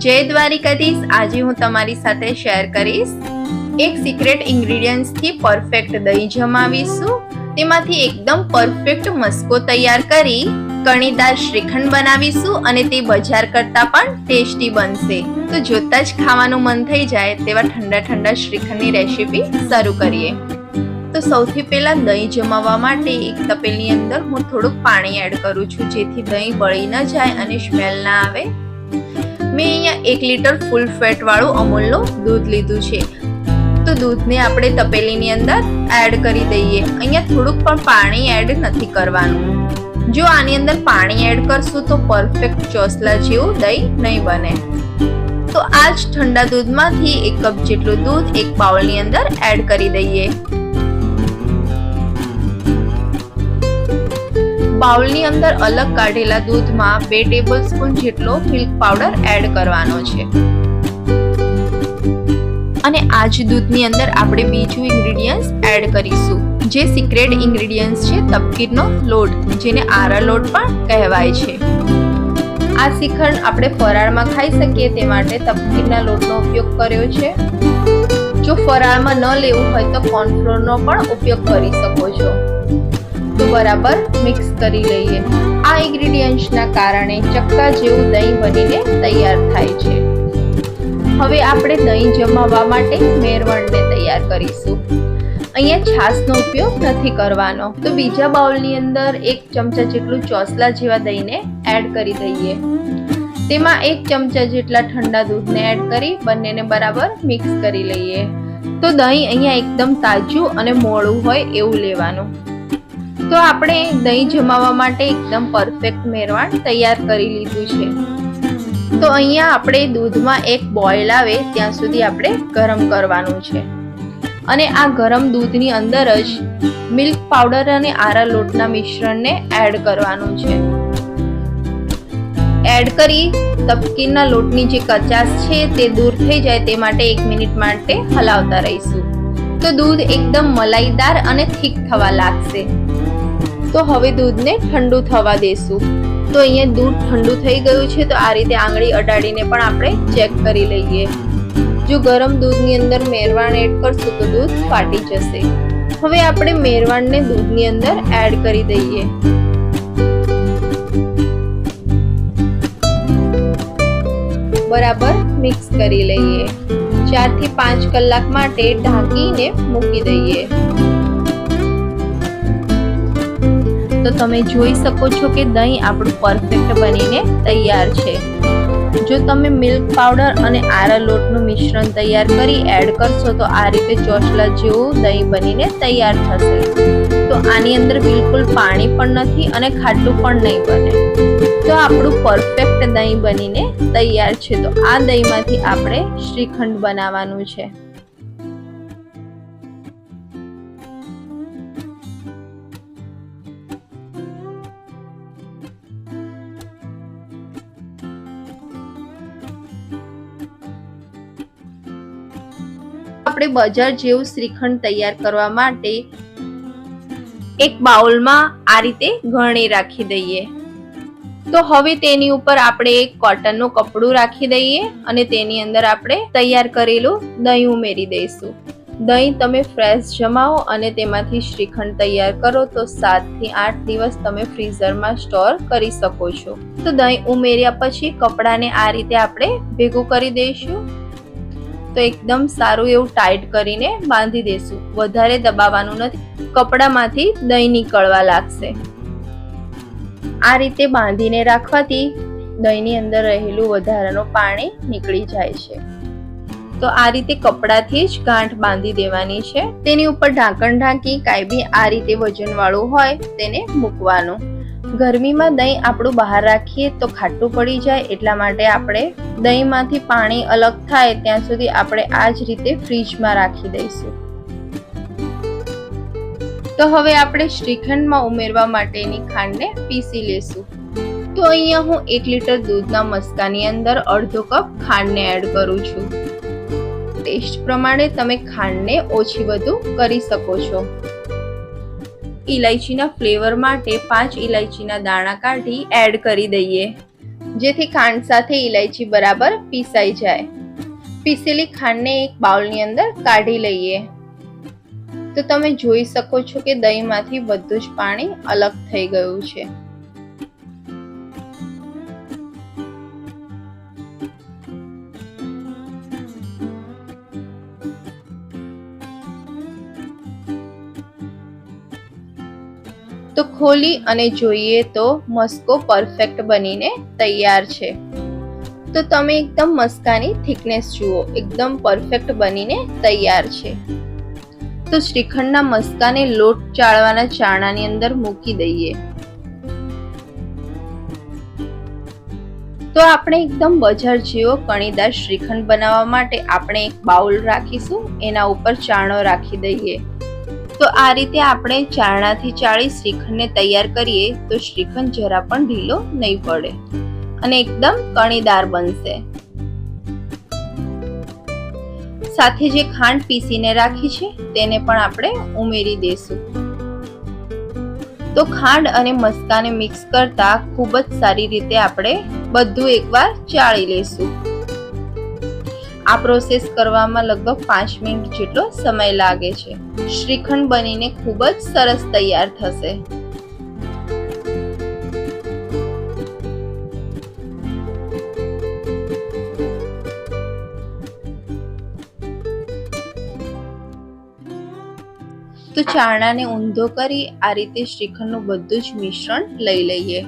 જય દ્વારિકાધીશ। આજે હું તમારી સાથે શેર કરીશ એક સિક્રેટ ઇન્ગ્રેડિયન્ટ્સ થી પરફેક્ટ દહીં જમાવીશું। તેમાંથી એકદમ પરફેક્ટ મસ્કો તૈયાર કરી કણીદાર શ્રીખંડ બનાવીશું અને તે બજાર કરતા પણ ટેસ્ટી બનશે। તો જોતા જ ખાવાનું મન થઈ જાય તેવા ઠંડા ઠંડા શ્રીખંડની રેસીપી શરૂ કરીએ। તો સૌથી પહેલા દહીં જમાવવા માટે એક તપેલીની અંદર હું થોડુંક પાણી એડ કરું છું, જેથી દહીં બળી ન જાય અને સ્મેલ ના આવે। મેં અહીંયા 1 લીટર ફૂલ ફેટ વાળું અમૂલનું દૂધ લીધું છે। તો દૂધને આપણે તપેલીની અંદર એડ કરી દઈએ। અહીંયા થોડુંક પણ પાણી એડ નથી કરવાનું। જો આની અંદર પાણી એડ કરશું તો પરફેક્ટ ચોસલા જેવું દહીં નહીં બને। તો આ જ ઠંડા દૂધમાંથી 1 કપ જેટલું દૂધ એક બાઉલની અંદર એડ કરી દઈએ। બાઉલની અંદર અલગ કાઢેલા દૂધમાં 2 ટેબલસ્પૂન જેટલો મિલ્ક પાવડર એડ કરવાનો છે અને આ જ દૂધની અંદર આપણે બીજું ઇન્ગ્રેડિયન્ટ્સ એડ કરીશું, જે સિક્રેટ ઇન્ગ્રેડિયન્ટ્સ છે તપકીરનો લોટ, જેને આરા લોટ પણ કહેવાય છે। આ શ્રીખંડ આપણે ફરાળમાં ખાઈ શકીએ તે માટે તપકીરના લોટનો ઉપયોગ કર્યો છે। જો ફરાળમાં ન લેવું હોય તો કોર્નફ્લોરનો પણ ઉપયોગ કરી શકો છો। તો બરાબર મિક્સ કરી લઈએ। આ ઇન્ગ્રેડિયન્ટ્સના કારણે ચક્કા જેવું દહીં બનીને તૈયાર થાય છે। હવે આપણે દહીં જમાવવા માટે મેરવણને તૈયાર કરીશું। અહીંયા છાશનો ઉપયોગ નથી કરવાનો। તો બીજા બાઉલની અંદર 1 ચમચા જેટલું ચોસલા જેવા દહીંને એડ કરી દઈએ। તેમાં 1 ચમચા જેટલા ઠંડા દૂધને એડ કરી બંનેને બરાબર મિક્સ કરી લઈએ। તો દહીં અહીંયા એકદમ તાજું અને મોળું હોય એવું લેવાનું। તો આપણે દહીં જમાવવા માટે એકદમ પરફેક્ટ મેરવાણ તૈયાર કરી લીધું છે। તો અહીંયા આપણે દૂધમાં એક બોઇલ આવે ત્યાં સુધી આપણે ગરમ કરવાનું છે અને આ ગરમ દૂધની અંદર જ મિલ્ક પાવડર અને આરા લોટના મિશ્રણને એડ કરવાનું છે। એડ કરી તપકીરના લોટની જે કચાશ છે તે દૂર થઈ જાય તે માટે 1 મિનિટ માટે હલાવતા રહીશું। તો દૂધ એકદમ મલાઈદાર અને થીક થવા લાગશે। તો હવે દૂધને ઠંડુ થવા દેશું। તો અહીંયા દૂધ ઠંડુ થઈ ગયું છે। તો આ રીતે આંગળી અડાડીને પણ આપણે ચેક કરી લઈએ। જો ગરમ દૂધની અંદર મેરવાણ એડ કરશું તો દૂધ ફાટી જશે। હવે આપણે મેરવાણને દૂધની અંદર એડ કરી દઈએ। બરાબર મિક્સ કરી લઈએ। 4 થી 5 કલાક માટે ઢાંકીને મૂકી દઈએ। તો તમે જોઈ શકો છો કે દહીં આપણું પરફેક્ટ બનીને તૈયાર છે। જો તમે મિલ્ક પાવડર અને આરા લોટનું મિશ્રણ તૈયાર કરી એડ કરશો તો આ રીતે ચોસલા જેવું દહીં બનીને તૈયાર થશે। તો આની અંદર બિલકુલ પાણી પણ નથી અને ખાટું પણ નહીં બને। તો આપણું પરફેક્ટ દહીં બનીને તૈયાર છે। તો આ દહીંમાંથી આપણે શ્રીખંડ બનાવવાનું છે। આપણે બજાર જેવું શ્રીખંડ તૈયાર કરવા માટે એક બાઉલમાં આ રીતે ગળણી રાખી દઈએ। તો હવે તેની ઉપર આપણે એક કોટનનું કપડું રાખી દઈએ અને તેની અંદર આપણે તૈયાર કરેલું દહીં ઉમેરી દઈશું। દહીં તમે ફ્રેશ જમાવો અને તેમાંથી શ્રીખંડ તૈયાર કરો તો 7 થી 8 દિવસ તમે ફ્રીઝરમાં સ્ટોર કરી શકો છો। તો દહીં ઉમેર્યા પછી કપડાને આ રીતે આપણે ભેગું કરી દઈશું। તો એકદમ સારું એવું ટાઈટ કરીને બાંધી દેશું। વધારે દબાવવાનું નથી, કપડામાંથી દહીં નીકળવા લાગશે। આ રીતે બાંધીને રાખવાથી દહીંની અંદર રહેલું વધારાનું પાણી નીકળી જાય છે। તો આ રીતે કપડાથી જ ગાંઠ બાંધી દેવાની છે। તેની ઉપર ઢાંકણ ઢાંકી કાંઈ બી આ રીતે વજનવાળું હોય તેને મૂકવાનું। ગરમીમાં દહીં આપણું બહાર રાખીએ તો ખાટું પડી જાય, એટલા માટે આપણે દહીંમાંથી પાણી અલગ થાય ત્યાં સુધી આપણે આ જ રીતે ફ્રીજમાં રાખી દઈશું। તો હવે આપણે શ્રીખંડમાં ઉમેરવા માટેની ખાંડને પીસી લેશું। તો અહીંયા હું 1 લીટર દૂધના મસ્કાની અંદર અડધો કપ ખાંડને એડ કરું છું। ટેસ્ટ પ્રમાણે તમે ખાંડને ઓછી વધુ કરી શકો છો। ઇલાયચીના ફ્લેવર માટે 5 ઇલાયચીના દાણા કાઢી એડ કરી દઈએ। જેથી ખાંડ સાથે ઇલાયચી બરાબર પીસાઈ જાય. પીસેલી ખાંડને એક બાઉલની અંદર કાઢી લઈએ. તો તમે જોઈ શકો છો કે દહીંમાંથી બધું જ પાણી અલગ થઈ ગયું છે. તો ખોલી અને જોઈએ તો મસ્કો પરફેક્ટ બનીને તૈયાર છે. તો તમે એકદમ મસ્કાની થિકનેસ જુઓ, એકદમ પરફેક્ટ બનીને તૈયાર છે. તો શ્રીખંડના મસ્કાને લોટ ચાળવાના ચારણાની અંદર મૂકી દઈએ. તો આપણે એકદમ બજાર જેવો કણીદાર શ્રીખંડ બનાવવા માટે આપણે એક બાઉલ રાખીશું, એના ઉપર ચારણો રાખી દઈએ. તો આ રીતે આપણે ચારણાથી ચાળી શ્રીખંડને તૈયાર કરીએ તો શ્રીખંડ જરા પણ ઢીલો નહીં પડે અને એકદમ કણીદાર બનશે. સાથે જે ખાંડ પીસીને રાખી છે તેને પણ આપણે ઉમેરી દેશું. તો ખાંડ અને મસ્કાને મિક્સ કરતા ખૂબ જ સારી રીતે આપણે બધું એકવાર ચાળી લેશું. આ પ્રોસેસ કરવામાં લગભગ 5 મિનિટ જેટલો સમય લાગે છે. શ્રીખંડ બનીને ખૂબ જ સરસ તૈયાર થશે. તો ચારણાને ઊંધો કરી આ રીતે શ્રીખંડનું બધું જ મિશ્રણ લઈ લઈએ.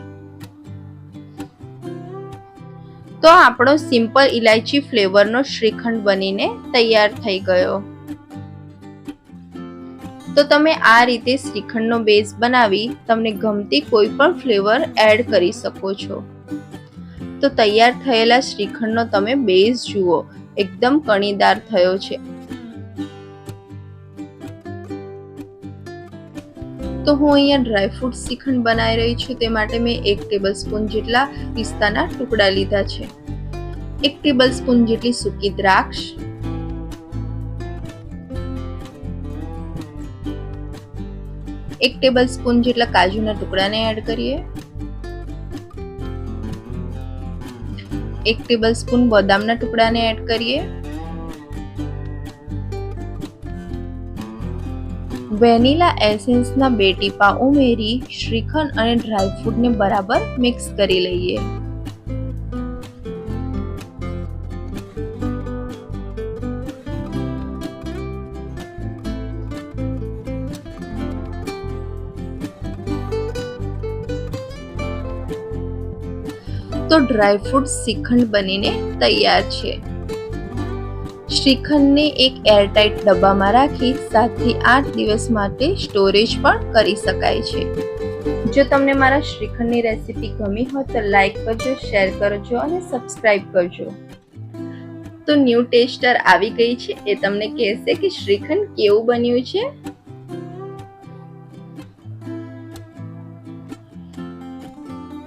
તો આપણો સિમ્પલ ઇલાયચી ફ્લેવરનો શ્રીખંડ બનીને તૈયાર થઈ ગયો. તો તમે આ રીતે શ્રીખંડનો બેઝ બનાવી તમને ગમતી કોઈ પણ ફ્લેવર એડ કરી શકો છો. તો તૈયાર થયેલા શ્રીખંડનો તમે બેઝ જુઓ, એકદમ કણીદાર થયો છે. તો હું અહીંયા ડ્રાયફ્રૂટ શ્રીખંડ બનાવી રહી છું. તે માટે મેં 1 ટેબલસ્પૂન જેટલા પિસ્તાના ટુકડા લીધા છે, 1 ટેબલસ્પૂન જેટલી સૂકી દ્રાક્ષ, 1 ટેબલસ્પૂન જેટલા કાજુના ટુકડાને એડ કરીએ, 1 ટેબલસ્પૂન બદામના ટુકડાને એડ કરીએ, વેનીલા એસેન્સના 2 ટીપા ઉમેરી શ્રીખંડ અને ડ્રાયફ્રૂટને બરાબર મિક્સ કરી લઈએ. તો ડ્રાયફ્રૂટ શ્રીખંડ બનીને તૈયાર છે. શ્રીખંડને એક એરટાઇટ ડબ્બામાં રાખી 7 થી 8 દિવસ માટે સ્ટોરેજ પણ કરી શકાય છે. જો તમને મારા શ્રીખંડની રેસીપી ગમી હોય તો લાઈક કરજો, શેર કરજો અને સબસ્ક્રાઇબ કરજો. તો ન્યૂ ટેસ્ટર આવી ગઈ છે, એ તમને કહેશે કે શ્રીખંડ કેવું બન્યું છે.